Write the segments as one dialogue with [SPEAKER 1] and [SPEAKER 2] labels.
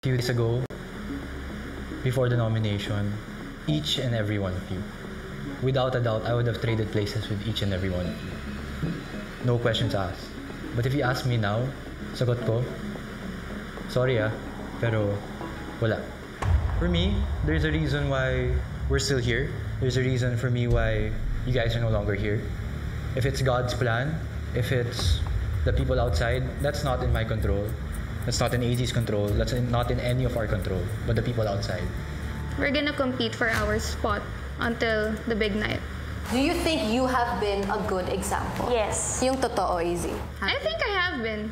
[SPEAKER 1] few days ago, before the nomination, each and every one of you, without a doubt, I would have traded places with each and every one of you. No questions asked. But if you ask me now, sagot ko, sorry pero wala. For me, there's a reason why we're still here. There's a reason for me why you guys are no longer here. If it's God's plan, if it's the people outside, that's not in my control. That's not in AZ's control. That's not in any of our control, but the people outside.
[SPEAKER 2] We're gonna compete for our spot until the big night.
[SPEAKER 3] Do you think you have been a good example?
[SPEAKER 4] Yes.
[SPEAKER 3] Yung totoo, AZ.
[SPEAKER 2] I think I have been.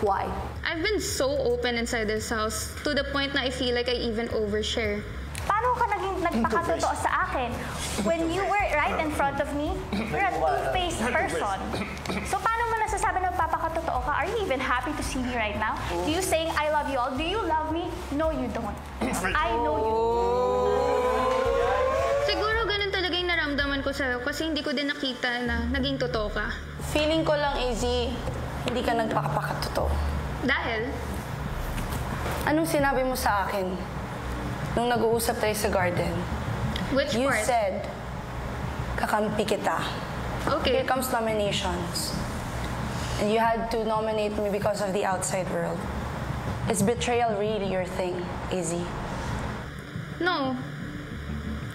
[SPEAKER 3] Why?
[SPEAKER 2] I've been so open inside this house to the point na I feel like I even overshare.
[SPEAKER 4] Paano ka naging nagpakatotoo sa akin? When you were right in front of me, you're a two-faced person. So paano mo nasasabi na magpapakatotoo ka? Are you even happy to see me right now? Do you saying I love you all? Do you love me? No, you don't. I know you.
[SPEAKER 2] Siguro ganun talaga yung naramdaman ko sa'yo kasi hindi ko din nakita na naging totoo ka.
[SPEAKER 5] Feeling ko lang, AZ, hindi ka nagpakapakatotoo.
[SPEAKER 2] Dahil?
[SPEAKER 5] Anong sinabi mo sa akin nung nag-uusap tayo sa garden?
[SPEAKER 2] Which
[SPEAKER 5] You
[SPEAKER 2] part?
[SPEAKER 5] said, kakampi kita.
[SPEAKER 2] Okay.
[SPEAKER 5] Here comes nominations. And you had to nominate me because of the outside world. Is betrayal really your thing, AZ?
[SPEAKER 2] No.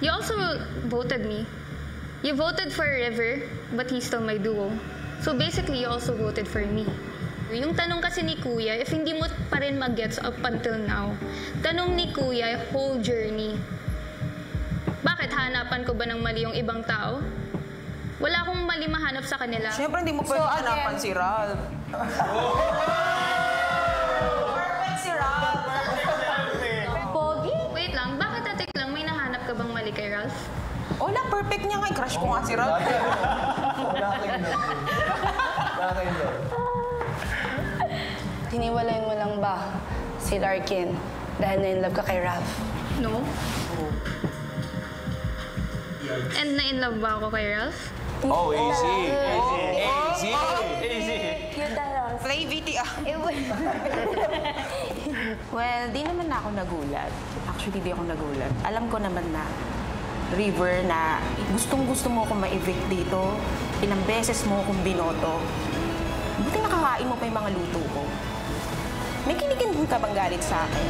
[SPEAKER 2] You also voted me. You voted for River, but he's still my duo. So basically, you also voted for me. Yung tanong kasi ni Kuya, if hindi mo pa rin mag-gets up until now, tanong ni Kuya, whole journey. Bakit hanapan ko ba ng mali yung ibang tao? Wala akong mali mahanap sa kanila.
[SPEAKER 6] Siyempre, hindi mo pwede hanapan si Ralph. Perfect si Ralph!
[SPEAKER 2] Pogi? Wait lang, bakit atik lang may nahanap ka bang mali kay Ralph?
[SPEAKER 6] Wala, perfect niya nga. Crush ko nga si Ralph.
[SPEAKER 5] Hiniwalayin mo lang ba si Larkin dahil na-inlove ka kay Ralph?
[SPEAKER 2] No. And na-inlove ba ako kay Ralph?
[SPEAKER 7] Oh, easy. Easy.
[SPEAKER 4] You tell us.
[SPEAKER 6] Play VTR.
[SPEAKER 8] Well, di naman na ako nagulat. Actually, di ako nagulat. Alam ko naman na, River, na gustong-gusto mo akong ma-evict dito. Ilang beses mo akong binoto. Buti nakakain mo pa yung mga luto ko. May kinikin ka bang galit sa akin?